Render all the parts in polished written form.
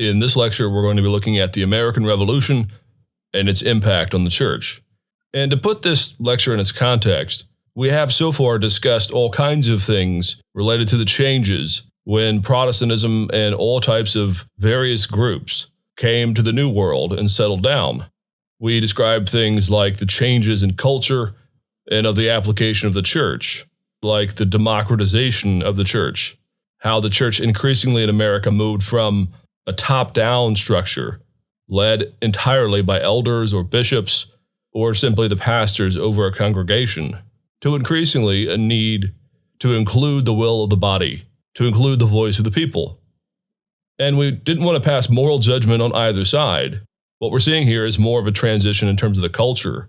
In this lecture, we're going to be looking at the American Revolution and its impact on the church. And to put this lecture in its context, we have so far discussed all kinds of things related to the changes when Protestantism and all types of various groups came to the New World and settled down. We described things like the changes in culture and of the application of the church, like the democratization of the church, how the church increasingly in America moved from a top-down structure led entirely by elders or bishops or simply the pastors over a congregation, to increasingly a need to include the will of the body, to include the voice of the people. And we didn't want to pass moral judgment on either side. What we're seeing here is more of a transition in terms of the culture,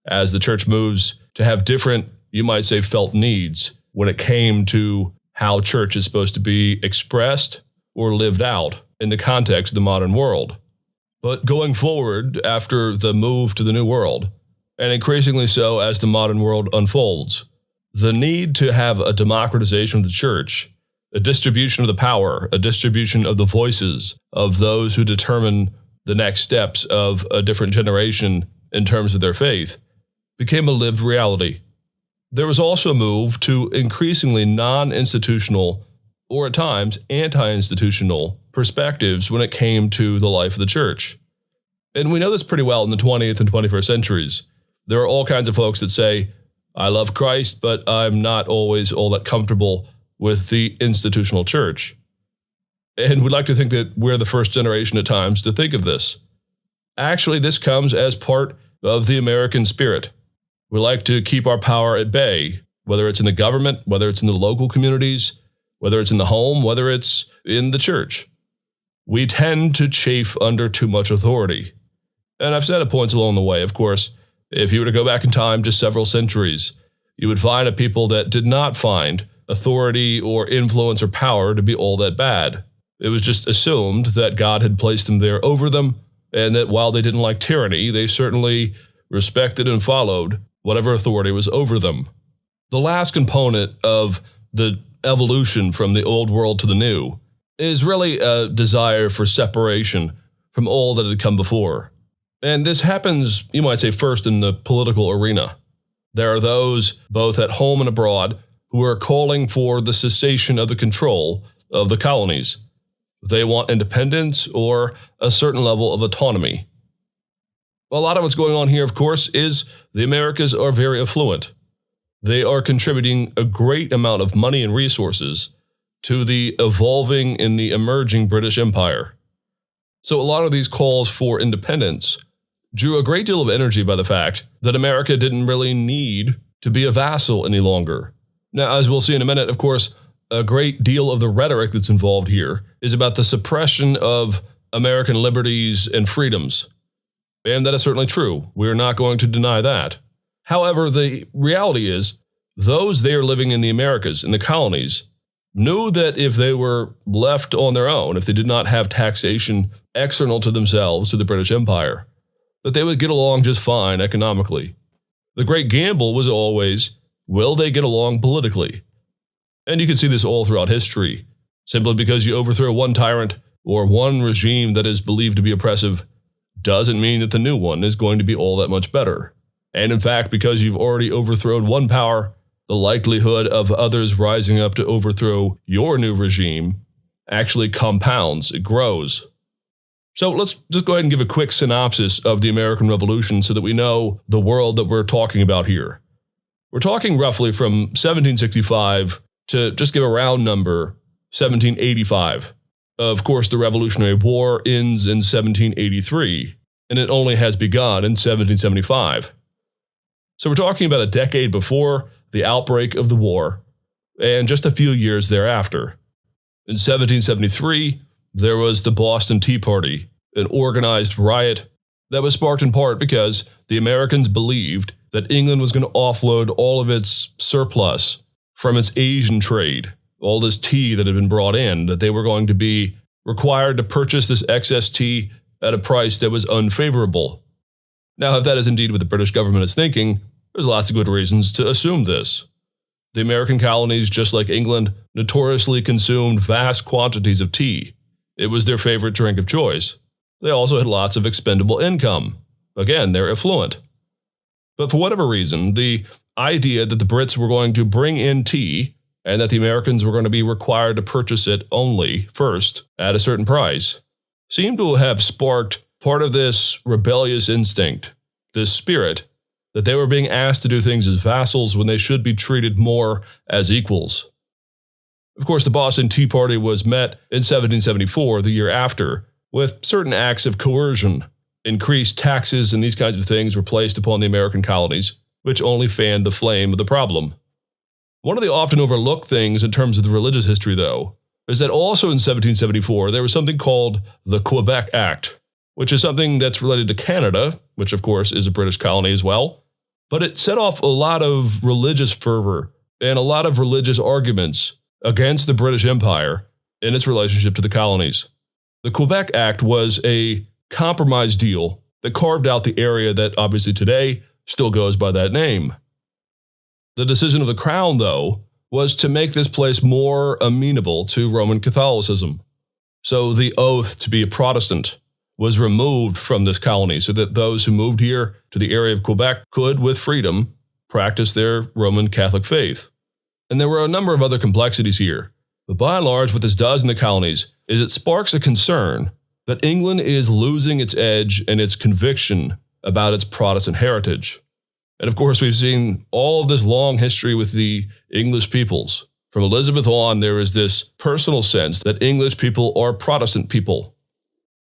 as the church moves to have different, you might say, felt needs when it came to how church is supposed to be expressed or lived out in the context of the modern world. But going forward, after the move to the New World, and increasingly so as the modern world unfolds, the need to have a democratization of the church, a distribution of the power, a distribution of the voices of those who determine the next steps of a different generation in terms of their faith, became a lived reality. There was also a move to increasingly non-institutional, or at times anti-institutional, perspectives when it came to the life of the church. And we know this pretty well in the 20th and 21st centuries. There are all kinds of folks that say, I love Christ, but I'm not always all that comfortable with the institutional church. And we'd like to think that we're the first generation at times to think of this. Actually, this comes as part of the American spirit. We like to keep our power at bay, whether it's in the government, whether it's in the local communities, whether it's in the home, whether it's in the church. We tend to chafe under too much authority. And I've said at points along the way, of course, if you were to go back in time just several centuries, you would find a people that did not find authority or influence or power to be all that bad. It was just assumed that God had placed them there over them, and that while they didn't like tyranny, they certainly respected and followed whatever authority was over them. The last component of the evolution from the old world to the new is really a desire for separation from all that had come before. And this happens, you might say, first in the political arena. There are those, both at home and abroad, who are calling for the cessation of the control of the colonies. They want independence or a certain level of autonomy. A lot of what's going on here, of course, is the Americas are very affluent. They are contributing a great amount of money and resources to the evolving and the emerging British Empire. So a lot of these calls for independence drew a great deal of energy by the fact that America didn't really need to be a vassal any longer. Now, as we'll see in a minute, of course, a great deal of the rhetoric that's involved here is about the suppression of American liberties and freedoms. And that is certainly true. We're not going to deny that. However, the reality is, those there living in the Americas, in the colonies, knew that if they were left on their own, if they did not have taxation external to themselves, to the British Empire, that they would get along just fine economically. The great gamble was always, will they get along politically? And you can see this all throughout history. Simply because you overthrow one tyrant or one regime that is believed to be oppressive doesn't mean that the new one is going to be all that much better. And in fact, because you've already overthrown one power, the likelihood of others rising up to overthrow your new regime actually compounds, it grows. So let's just go ahead and give a quick synopsis of the American Revolution so that we know the world that we're talking about here. We're talking roughly from 1765 to, just give a round number, 1785. Of course, the Revolutionary War ends in 1783, and it only has begun in 1775. So we're talking about a decade before the outbreak of the war, and just a few years thereafter. In 1773, there was the Boston Tea Party, an organized riot that was sparked in part because the Americans believed that England was going to offload all of its surplus from its Asian trade, all this tea that had been brought in, that they were going to be required to purchase this excess tea at a price that was unfavorable. Now, if that is indeed what the British government is thinking, there's lots of good reasons to assume this. The American colonies, just like England, notoriously consumed vast quantities of tea. It was their favorite drink of choice. They also had lots of expendable income. Again, they're affluent. But for whatever reason, the idea that the Brits were going to bring in tea and that the Americans were going to be required to purchase it only first at a certain price seemed to have sparked part of this rebellious instinct, this spirit that they were being asked to do things as vassals when they should be treated more as equals. Of course, the Boston Tea Party was met in 1774, the year after, with certain acts of coercion. Increased taxes and these kinds of things were placed upon the American colonies, which only fanned the flame of the problem. One of the often overlooked things in terms of the religious history, though, is that also in 1774 there was something called the Quebec Act, which is something that's related to Canada, which of course is a British colony as well, but it set off a lot of religious fervor and a lot of religious arguments against the British Empire in its relationship to the colonies. The Quebec Act was a compromise deal that carved out the area that obviously today still goes by that name. The decision of the Crown, though, was to make this place more amenable to Roman Catholicism. So the oath to be a Protestant was removed from this colony so that those who moved here to the area of Quebec could, with freedom, practice their Roman Catholic faith. And there were a number of other complexities here. But by and large, what this does in the colonies is it sparks a concern that England is losing its edge and its conviction about its Protestant heritage. And of course, we've seen all of this long history with the English peoples. From Elizabeth on, there is this personal sense that English people are Protestant people.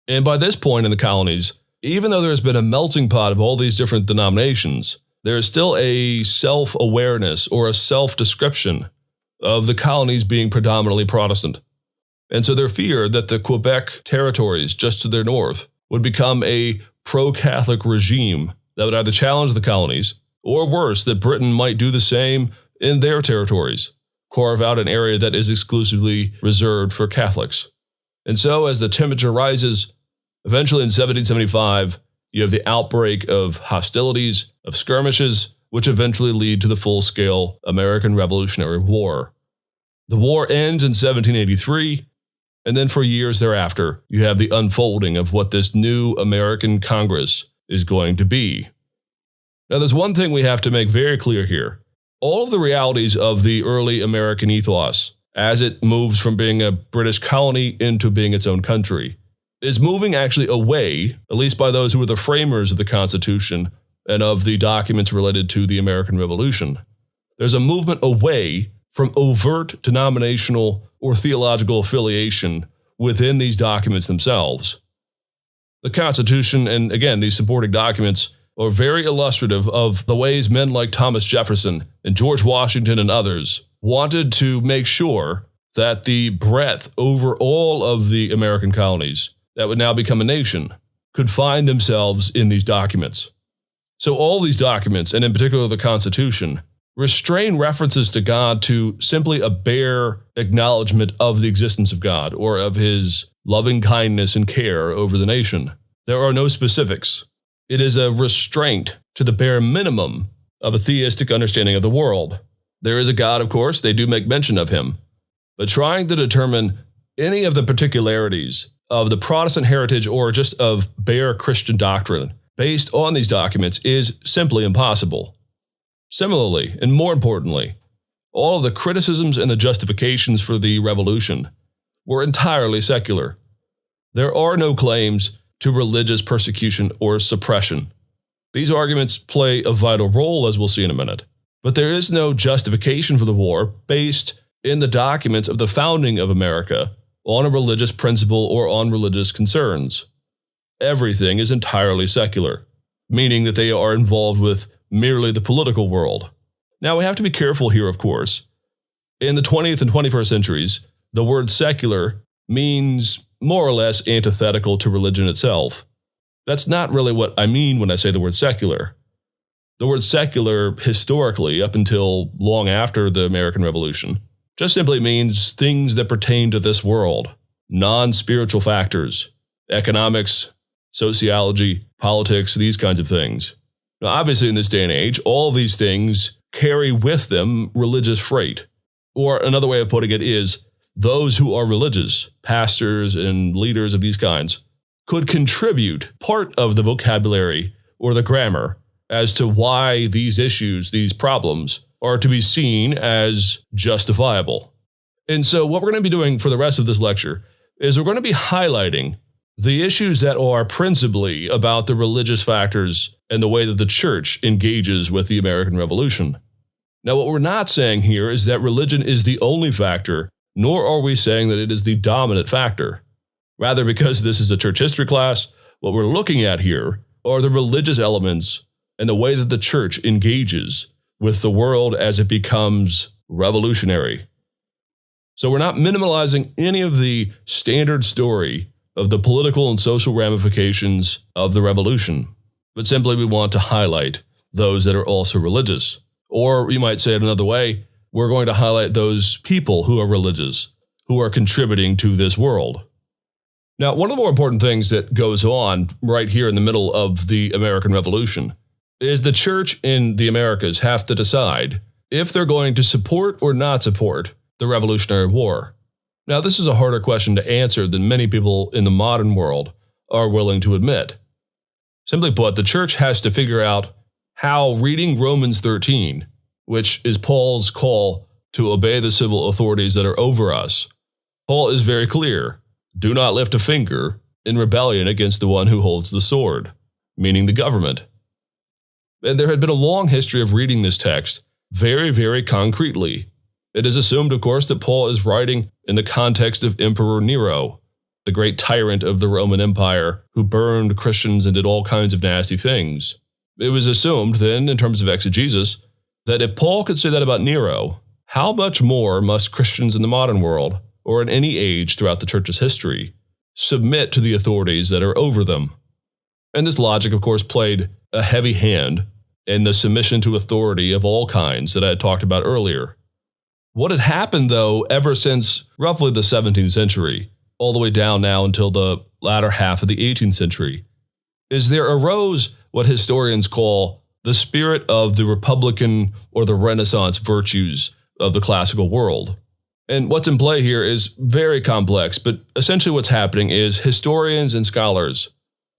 And by this point in the colonies, even though there has been a melting pot of all these different denominations, there is still a self-awareness or a self-description of the colonies being predominantly Protestant. And so their fear that the Quebec territories just to their north would become a pro-Catholic regime that would either challenge the colonies, or worse, that Britain might do the same in their territories, carve out an area that is exclusively reserved for Catholics. And so as the temperature rises, eventually in 1775, you have the outbreak of hostilities, of skirmishes, which eventually lead to the full-scale American Revolutionary War. The war ends in 1783, and then for years thereafter, you have the unfolding of what this new American Congress is going to be. Now, there's one thing we have to make very clear here. All of the realities of the early American ethos, as it moves from being a British colony into being its own country, is moving actually away, at least by those who were the framers of the Constitution and of the documents related to the American Revolution. There's a movement away from overt denominational or theological affiliation within these documents themselves. The Constitution, and again, these supporting documents, are very illustrative of the ways men like Thomas Jefferson and George Washington and others wanted to make sure that the breadth over all of the American colonies that would now become a nation could find themselves in these documents. So all these documents, and in particular the Constitution, restrain references to God to simply a bare acknowledgement of the existence of God or of his loving kindness and care over the nation. There are no specifics. It is a restraint to the bare minimum of a theistic understanding of the world. There is a God, of course, they do make mention of him, but trying to determine any of the particularities of the Protestant heritage or just of bare Christian doctrine based on these documents is simply impossible. Similarly, and more importantly, all of the criticisms and the justifications for the revolution were entirely secular. There are no claims to religious persecution or suppression. These arguments play a vital role, as we'll see in a minute, but there is no justification for the war based in the documents of the founding of America on a religious principle or on religious concerns. Everything is entirely secular, meaning that they are involved with merely the political world. Now, we have to be careful here, of course. In the 20th and 21st centuries, the word secular means more or less antithetical to religion itself. That's not really what I mean when I say the word secular. The word secular, historically, up until long after the American Revolution, just simply means things that pertain to this world, non-spiritual factors, economics, sociology, politics, these kinds of things. Now, obviously, in this day and age, all of these things carry with them religious freight. Or another way of putting it is, those who are religious, pastors and leaders of these kinds, could contribute part of the vocabulary or the grammar as to why these issues, these problems, are to be seen as justifiable. And so what we're going to be doing for the rest of this lecture is we're going to be highlighting the issues that are principally about the religious factors and the way that the church engages with the American Revolution. Now, what we're not saying here is that religion is the only factor, nor are we saying that it is the dominant factor. Rather, because this is a church history class, what we're looking at here are the religious elements and the way that the church engages with the world as it becomes revolutionary. So we're not minimalizing any of the standard story of the political and social ramifications of the revolution, but simply we want to highlight those that are also religious. Or you might say it another way, we're going to highlight those people who are religious, who are contributing to this world. Now, one of the more important things that goes on right here in the middle of the American Revolution is the church in the Americas have to decide if they're going to support or not support the Revolutionary War. Now, this is a harder question to answer than many people in the modern world are willing to admit. Simply put, the church has to figure out how reading Romans 13, which is Paul's call to obey the civil authorities that are over us. Paul is very clear. Do not lift a finger in rebellion against the one who holds the sword, meaning the government. And there had been a long history of reading this text very, very concretely. It is assumed, of course, that Paul is writing in the context of Emperor Nero, the great tyrant of the Roman Empire who burned Christians and did all kinds of nasty things. It was assumed then, in terms of exegesis, that if Paul could say that about Nero, how much more must Christians in the modern world, or in any age throughout the church's history, submit to the authorities that are over them? And this logic, of course, played a heavy hand in the submission to authority of all kinds that I had talked about earlier. What had happened, though, ever since roughly the 17th century, all the way down now until the latter half of the 18th century, is there arose what historians call the spirit of the Republican or the Renaissance virtues of the classical world. And what's in play here is very complex, but essentially what's happening is historians and scholars,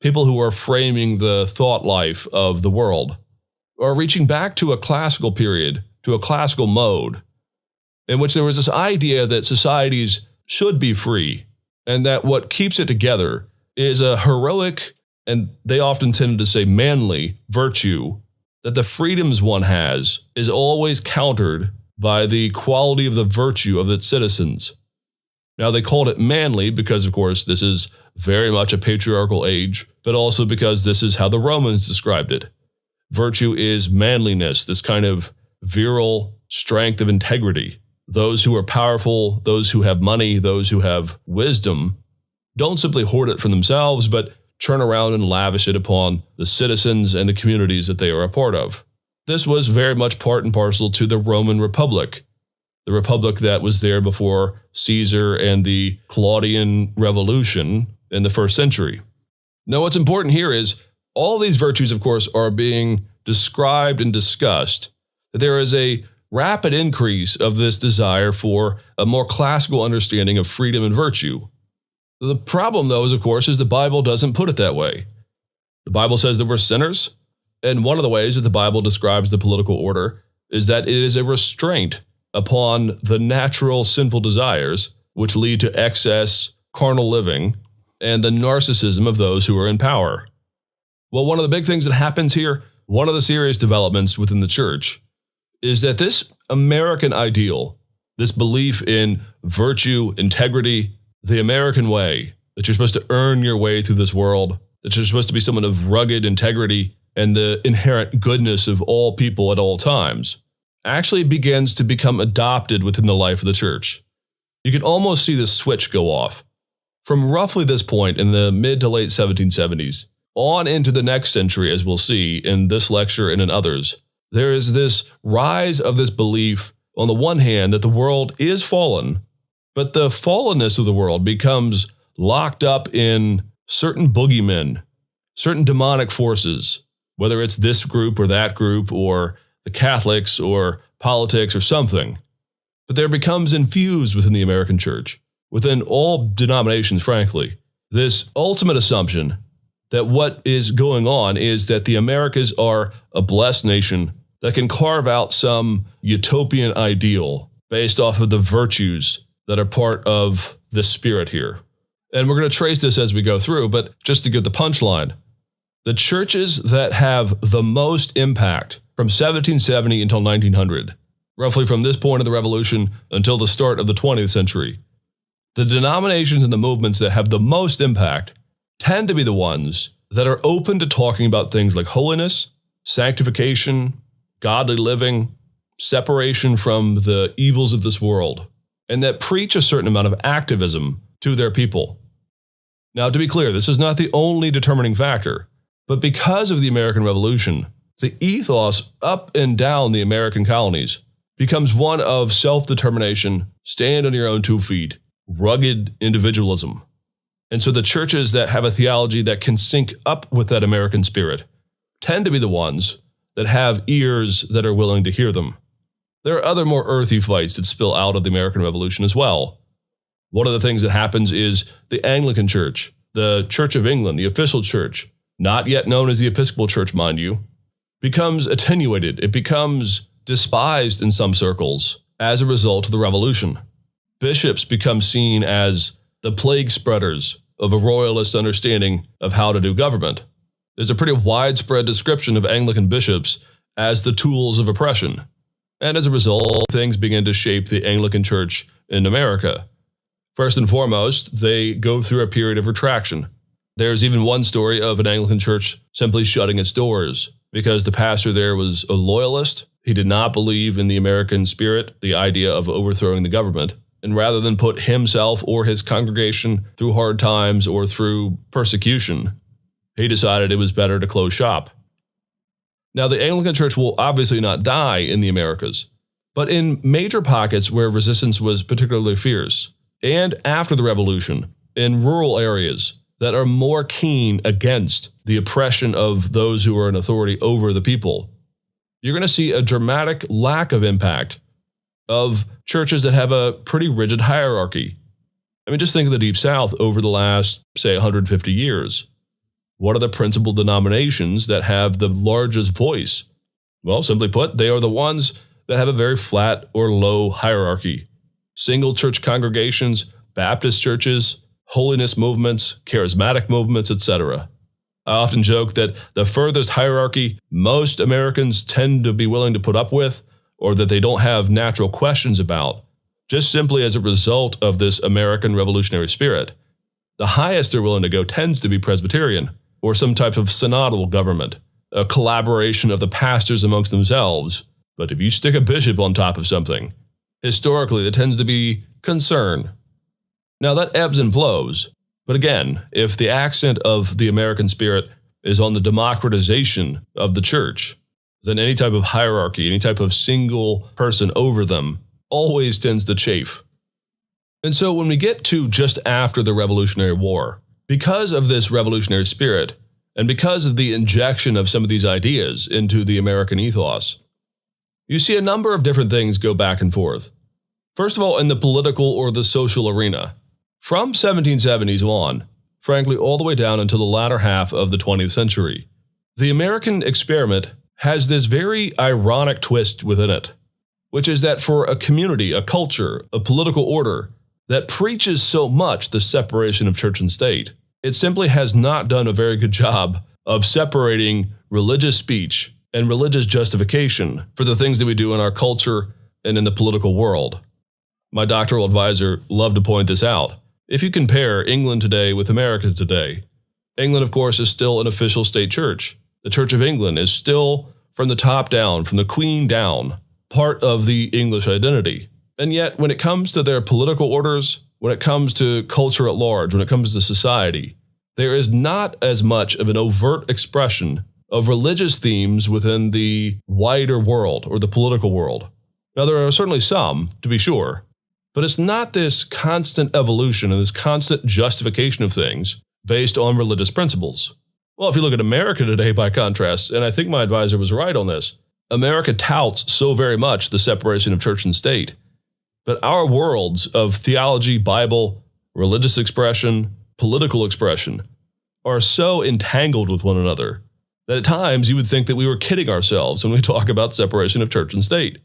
people who are framing the thought life of the world, are reaching back to a classical period, to a classical mode, in which there was this idea that societies should be free, and that what keeps it together is a heroic, and they often tended to say manly, virtue, that the freedoms one has is always countered by the quality of the virtue of its citizens. Now, they called it manly because, of course, this is very much a patriarchal age, but also because this is how the Romans described it. Virtue is manliness, this kind of virile strength of integrity. Those who are powerful, those who have money, those who have wisdom, don't simply hoard it for themselves, but turn around and lavish it upon the citizens and the communities that they are a part of. This was very much part and parcel to the Roman Republic, the republic that was there before Caesar and the Claudian Revolution in the first century. Now, what's important here is all these virtues, of course, are being described and discussed. There is a rapid increase of this desire for a more classical understanding of freedom and virtue. The problem, though, of course, is the Bible doesn't put it that way. The Bible says that we're sinners, and one of the ways that the Bible describes the political order is that it is a restraint upon the natural sinful desires which lead to excess carnal living and the narcissism of those who are in power. Well, one of the big things that happens here, one of the serious developments within the church, is that this American ideal, this belief in virtue, integrity, the American way, that you're supposed to earn your way through this world, that you're supposed to be someone of rugged integrity and the inherent goodness of all people at all times, actually begins to become adopted within the life of the church. You can almost see the switch go off. From roughly this point in the mid to late 1770s, on into the next century, as we'll see in this lecture and in others, there is this rise of this belief, on the one hand, that the world is fallen, but the fallenness of the world becomes locked up in certain boogeymen, certain demonic forces, whether it's this group or that group or the Catholics or politics or something. But there becomes infused within the American church, within all denominations, frankly, this ultimate assumption that what is going on is that the Americas are a blessed nation that can carve out some utopian ideal based off of the virtues that are part of the spirit here. And we're going to trace this as we go through, but just to give the punchline, the churches that have the most impact from 1770 until 1900, roughly from this point of the revolution until the start of the 20th century, the denominations and the movements that have the most impact tend to be the ones that are open to talking about things like holiness, sanctification, godly living, separation from the evils of this world, and that preach a certain amount of activism to their people. Now, to be clear, this is not the only determining factor, but because of the American Revolution, the ethos up and down the American colonies becomes one of self-determination, stand on your own 2 feet, rugged individualism. And so the churches that have a theology that can sync up with that American spirit tend to be the ones that have ears that are willing to hear them. There are other more earthy fights that spill out of the American Revolution as well. One of the things that happens is the Anglican Church, the Church of England, the official church, not yet known as the Episcopal Church, mind you, becomes attenuated. It becomes despised in some circles as a result of the revolution. Bishops become seen as the plague spreaders of a royalist understanding of how to do government. There's a pretty widespread description of Anglican bishops as the tools of oppression. And as a result, things begin to shape the Anglican Church in America. First and foremost, they go through a period of retraction. There's even one story of an Anglican church simply shutting its doors because the pastor there was a loyalist. He did not believe in the American spirit, the idea of overthrowing the government. And rather than put himself or his congregation through hard times or through persecution, he decided it was better to close shop. Now, the Anglican Church will obviously not die in the Americas, but in major pockets where resistance was particularly fierce, and after the Revolution, in rural areas that are more keen against the oppression of those who are in authority over the people, you're going to see a dramatic lack of impact of churches that have a pretty rigid hierarchy. I mean, just think of the Deep South over the last, say, 150 years. What are the principal denominations that have the largest voice? Well, simply put, they are the ones that have a very flat or low hierarchy. Single church congregations, Baptist churches, holiness movements, charismatic movements, etc. I often joke that the furthest hierarchy most Americans tend to be willing to put up with, or that they don't have natural questions about, just simply as a result of this American revolutionary spirit, the highest they're willing to go tends to be Presbyterian, or some type of synodal government, a collaboration of the pastors amongst themselves. But if you stick a bishop on top of something, historically there tends to be concern. Now that ebbs and flows, but again, if the accent of the American spirit is on the democratization of the church, then any type of hierarchy, any type of single person over them, always tends to chafe. And so when we get to just after the Revolutionary War, because of this revolutionary spirit, and because of the injection of some of these ideas into the American ethos, you see a number of different things go back and forth. First of all, in the political or the social arena, from 1770s on, frankly all the way down until the latter half of the 20th century, the American experiment has this very ironic twist within it, which is that for a community, a culture, a political order that preaches so much the separation of church and state, it simply has not done a very good job of separating religious speech and religious justification for the things that we do in our culture and in the political world. My doctoral advisor loved to point this out. If you compare England today with America today, England, of course, is still an official state church. The Church of England is still, from the top down, from the Queen down, part of the English identity. And yet, when it comes to their political orders, when it comes to culture at large, when it comes to society, there is not as much of an overt expression of religious themes within the wider world or the political world. Now, there are certainly some, to be sure, but it's not this constant evolution and this constant justification of things based on religious principles. Well, if you look at America today, by contrast, and I think my advisor was right on this, America touts so very much the separation of church and state. But our worlds of theology, Bible, religious expression, political expression are so entangled with one another that at times you would think that we were kidding ourselves when we talk about separation of church and state.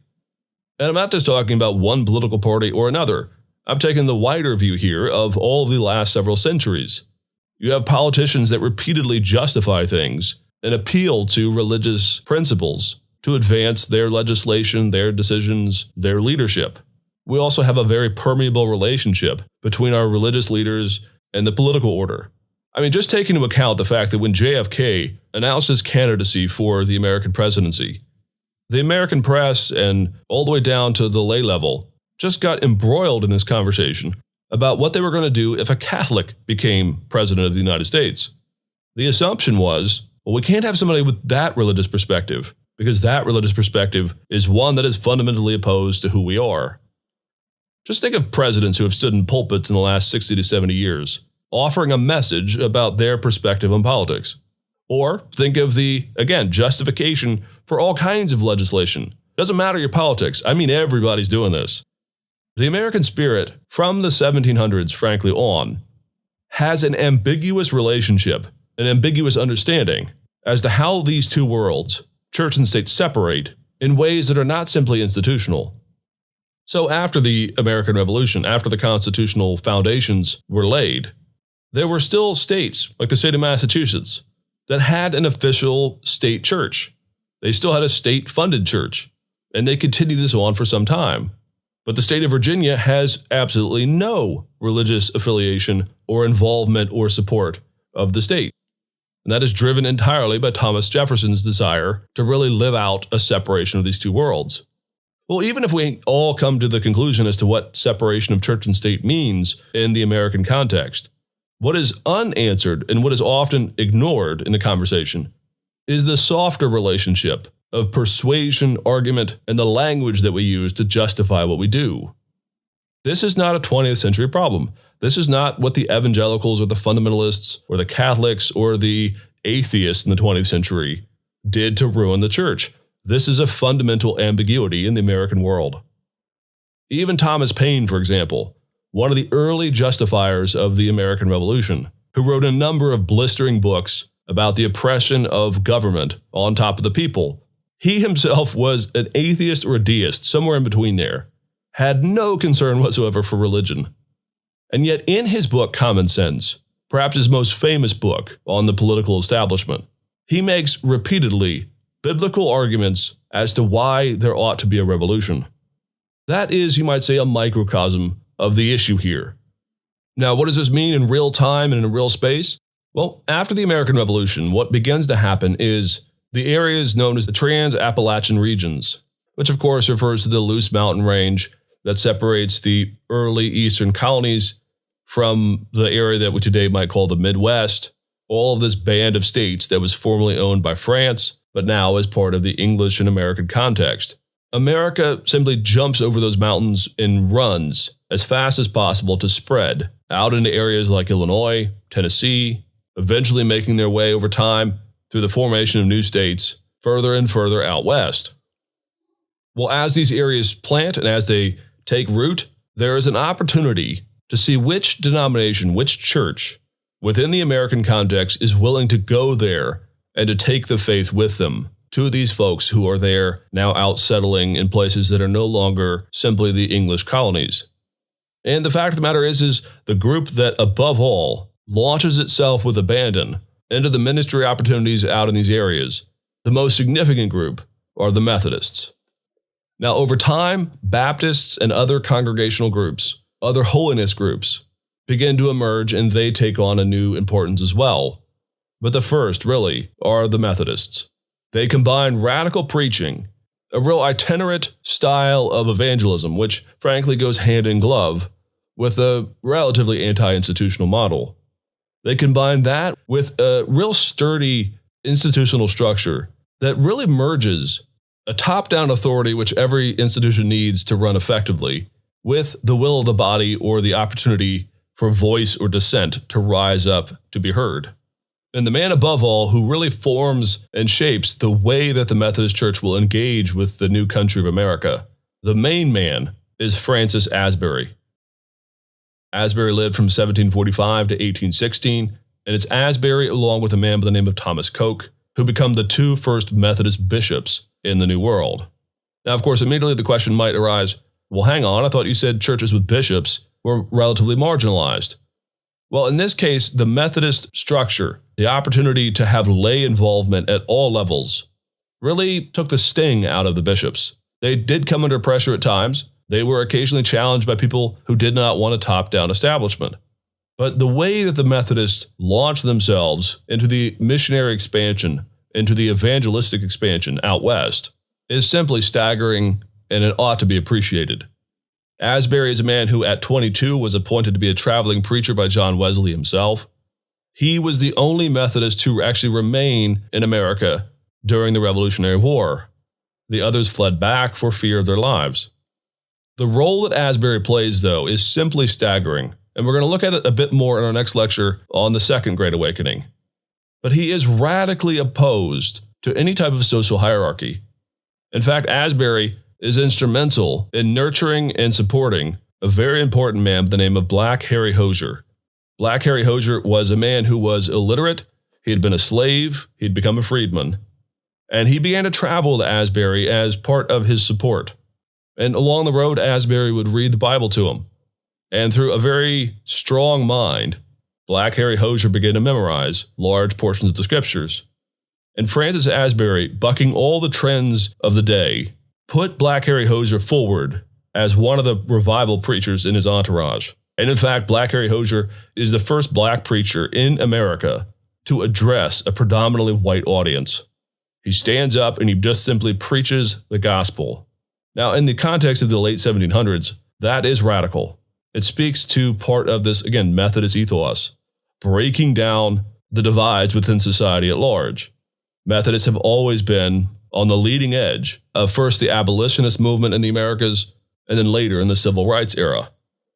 And I'm not just talking about one political party or another. I'm taking the wider view here of all of the last several centuries. You have politicians that repeatedly justify things and appeal to religious principles to advance their legislation, their decisions, their leadership. We also have a very permeable relationship between our religious leaders and the political order. I mean, just take into account the fact that when JFK announced his candidacy for the American presidency, the American press and all the way down to the lay level just got embroiled in this conversation about what they were going to do if a Catholic became president of the United States. The assumption was, well, we can't have somebody with that religious perspective because that religious perspective is one that is fundamentally opposed to who we are. Just think of presidents who have stood in pulpits in the last 60 to 70 years, offering a message about their perspective on politics. Or think of the, again, justification for all kinds of legislation. Doesn't matter your politics. I mean, everybody's doing this. The American spirit, from the 1700s, frankly, on, has an ambiguous relationship, an ambiguous understanding as to how these two worlds, church and state, separate in ways that are not simply institutional. So after the American Revolution, after the constitutional foundations were laid, there were still states, like the state of Massachusetts, that had an official state church. They still had a state-funded church, and they continued this on for some time. But the state of Virginia has absolutely no religious affiliation or involvement or support of the state. And that is driven entirely by Thomas Jefferson's desire to really live out a separation of these two worlds. Well, even if we all come to the conclusion as to what separation of church and state means in the American context, what is unanswered and what is often ignored in the conversation is the softer relationship of persuasion, argument, and the language that we use to justify what we do. This is not a 20th century problem. This is not what the evangelicals or the fundamentalists or the Catholics or the atheists in the 20th century did to ruin the church. This is a fundamental ambiguity in the American world. Even Thomas Paine, for example, one of the early justifiers of the American Revolution, who wrote a number of blistering books about the oppression of government on top of the people, he himself was an atheist or a deist, somewhere in between there, had no concern whatsoever for religion. And yet in his book, Common Sense, perhaps his most famous book on the political establishment, he makes repeatedly biblical arguments as to why there ought to be a revolution. That is, you might say, a microcosm of the issue here. Now, what does this mean in real time and in real space? Well, after the American Revolution, what begins to happen is the areas known as the Trans-Appalachian regions, which of course refers to the loose mountain range that separates the early eastern colonies from the area that we today might call the Midwest, all of this band of states that was formerly owned by France, but now is part of the English and American context. America simply jumps over those mountains and runs as fast as possible to spread out into areas like Illinois, Tennessee, eventually making their way over time through the formation of new states further and further out west. Well, as these areas plant and as they take root, there is an opportunity to see which denomination, which church within the American context is willing to go there and to take the faith with them to these folks who are there now out settling in places that are no longer simply the English colonies. And the fact of the matter is the group that above all launches itself with abandon into the ministry opportunities out in these areas, the most significant group are the Methodists. Now, over time, Baptists and other congregational groups, other holiness groups, begin to emerge and they take on a new importance as well. But the first, really, are the Methodists. They combine radical preaching, a real itinerant style of evangelism, which frankly goes hand in glove with a relatively anti-institutional model. They combine that with a real sturdy institutional structure that really merges a top-down authority which every institution needs to run effectively with the will of the body or the opportunity for voice or dissent to rise up to be heard. And the man above all who really forms and shapes the way that the Methodist Church will engage with the new country of America, the main man, is Francis Asbury. Asbury lived from 1745 to 1816, and it's Asbury along with a man by the name of Thomas Coke who become the two first Methodist bishops in the New World. Now, of course, immediately the question might arise, well, hang on, I thought you said churches with bishops were relatively marginalized. Well, in this case, the Methodist structure, the opportunity to have lay involvement at all levels, really took the sting out of the bishops. They did come under pressure at times. They were occasionally challenged by people who did not want a top-down establishment. But the way that the Methodists launched themselves into the missionary expansion, into the evangelistic expansion out west, is simply staggering, and it ought to be appreciated. Asbury is a man who at 22 was appointed to be a traveling preacher by John Wesley himself. He was the only Methodist to actually remain in America during the Revolutionary War. The others fled back for fear of their lives. The role that Asbury plays, though, is simply staggering, and we're going to look at it a bit more in our next lecture on the Second Great Awakening. But he is radically opposed to any type of social hierarchy. In fact, Asbury is instrumental in nurturing and supporting a very important man by the name of Black Harry Hosier. Black Harry Hosier was a man who was illiterate, he had been a slave, he'd become a freedman, and he began to travel to Asbury as part of his support. And along the road, Asbury would read the Bible to him. And through a very strong mind, Black Harry Hosier began to memorize large portions of the scriptures. And Francis Asbury, bucking all the trends of the day, put Black Harry Hosier forward as one of the revival preachers in his entourage. And in fact, Black Harry Hosier is the first black preacher in America to address a predominantly white audience. He stands up and he just simply preaches the gospel. Now, in the context of the late 1700s, that is radical. It speaks to part of this, again, Methodist ethos, breaking down the divides within society at large. Methodists have always been on the leading edge of first the abolitionist movement in the Americas, and then later in the civil rights era.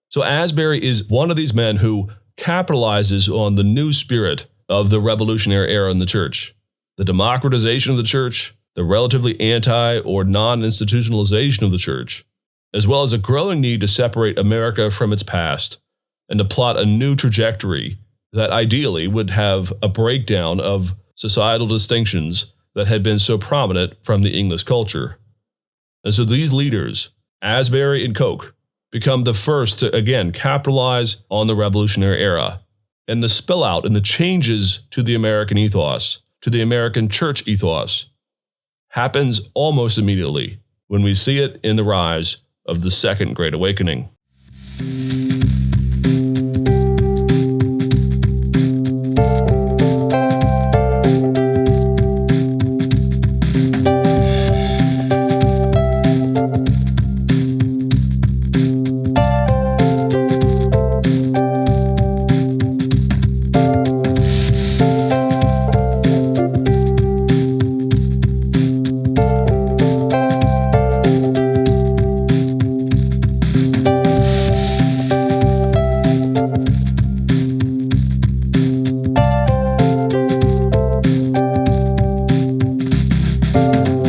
So Asbury is one of these men who capitalizes on the new spirit of the revolutionary era in the church, the democratization of the church, the relatively anti- or non-institutionalization of the church, as well as a growing need to separate America from its past and to plot a new trajectory that ideally would have a breakdown of societal distinctions that had been so prominent from the English culture. And so these leaders, Asbury and Coke, become the first to, again, capitalize on the Revolutionary era. And the spill out and the changes to the American ethos, to the American church ethos, happens almost immediately when we see it in the rise of the Second Great Awakening.